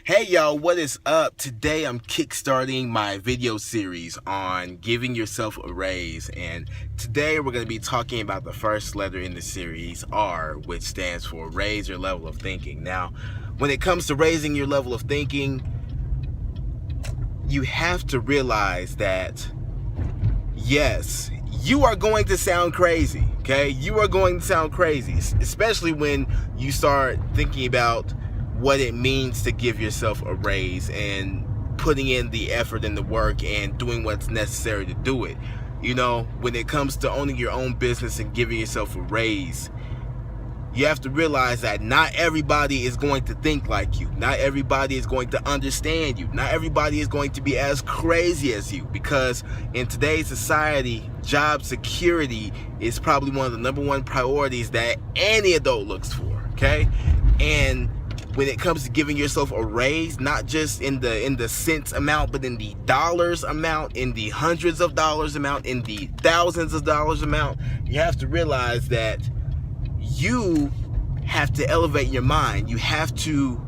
Hey y'all, what is up? Today I'm kickstarting my video series on giving yourself a raise, and today we're going to be talking about the first letter in the series, R, which stands for raise your level of thinking. Now, when it comes to raising your level of thinking, you have to realize that yes, you are going to sound crazy, okay? You are going to sound crazy, especially when you start thinking about what it means to give yourself a raise and putting in the effort and the work and doing what's necessary to do it. You know, when it comes to owning your own business and giving yourself a raise, you have to realize that not everybody is going to think like you. Not everybody is going to understand you. Not everybody is going to be as crazy as you, because in today's society, job security is probably one of the #1 priorities that any adult looks for, okay? And when it comes to giving yourself a raise, not just in the cents amount, but in the dollars amount, in the hundreds of dollars amount, in the thousands of dollars amount, you have to realize that you have to elevate your mind. You have to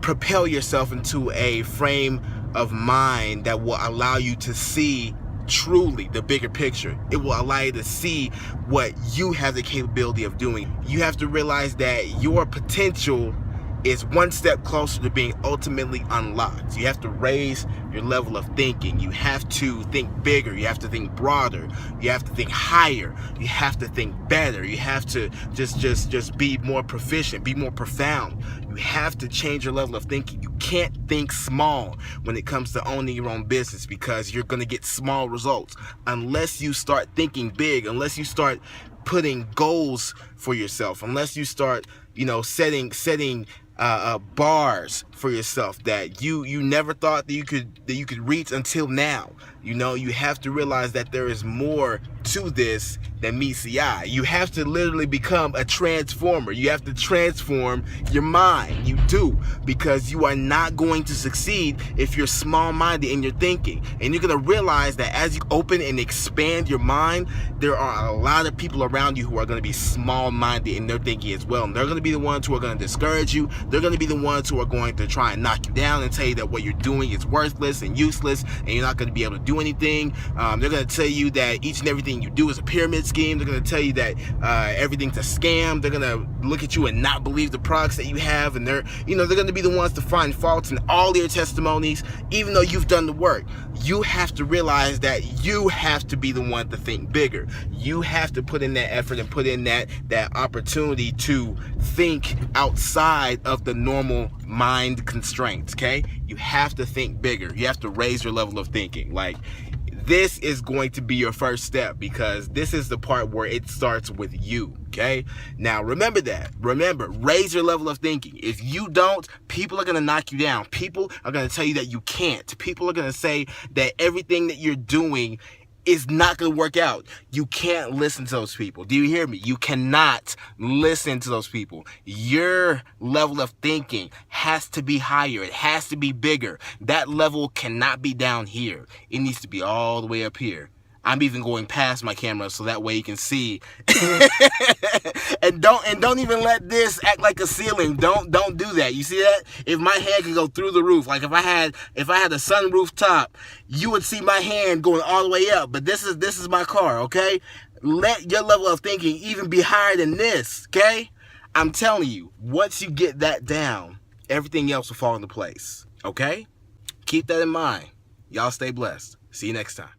propel yourself into a frame of mind that will allow you to see truly the bigger picture. It will allow you to see what you have the capability of doing. You have to realize that your potential is one step closer to being ultimately unlocked. You have to raise your level of thinking. You have to think bigger. You have to think broader. You have to think higher. You have to think better. You have to just be more proficient, be more profound. You have to change your level of thinking. You can't think small when it comes to owning your own business, because you're going to get small results unless you start thinking big, unless you start putting goals for yourself, unless you start, setting bars for yourself that you never thought that you could reach until now. You have to realize that there is more to this than meets the eye. You have to literally become a transformer. You have to transform your mind. You do, because you are not going to succeed if you're small-minded in your thinking. And you're going to realize that as you open and expand your mind, there are a lot of people around you who are going to be small-minded in their thinking as well. And they're going to be the ones who are going to discourage you. They're going to be the ones who are going to try and knock you down and tell you that what you're doing is worthless and useless and you're not going to be able to do anything. They're going to tell you that each and everything you do is a pyramid scheme. They're going to tell you that everything's a scam. They're going to look at you and not believe the products that you have, and they're going to be the ones to find faults in all your testimonies, even though you've done the work. You have to realize that you have to be the one to think bigger. You have to put in that effort and put in that opportunity to think outside of the normal mind constraints, okay? You have to think bigger. You have to raise your level of thinking. Like, this is going to be your first step, because this is the part where it starts with you, okay? Now, remember that. Remember, raise your level of thinking. If you don't, people are going to knock you down. People are going to tell you that you can't. People are going to say that everything that you're doing is not going to work out. You can't listen to those people. Do you hear me? You cannot listen to those people. Your level of thinking has to be higher. It has to be bigger. That level cannot be down here. It needs to be all the way up here. I'm even going past my camera so that way you can see. and don't even let this act like a ceiling. Don't do that. You see that? If my hand can go through the roof, like if I had a sunroof top, you would see my hand going all the way up. But this is my car, okay? Let your level of thinking even be higher than this, okay? I'm telling you, once you get that down, everything else will fall into place, okay? Keep that in mind. Y'all stay blessed. See you next time.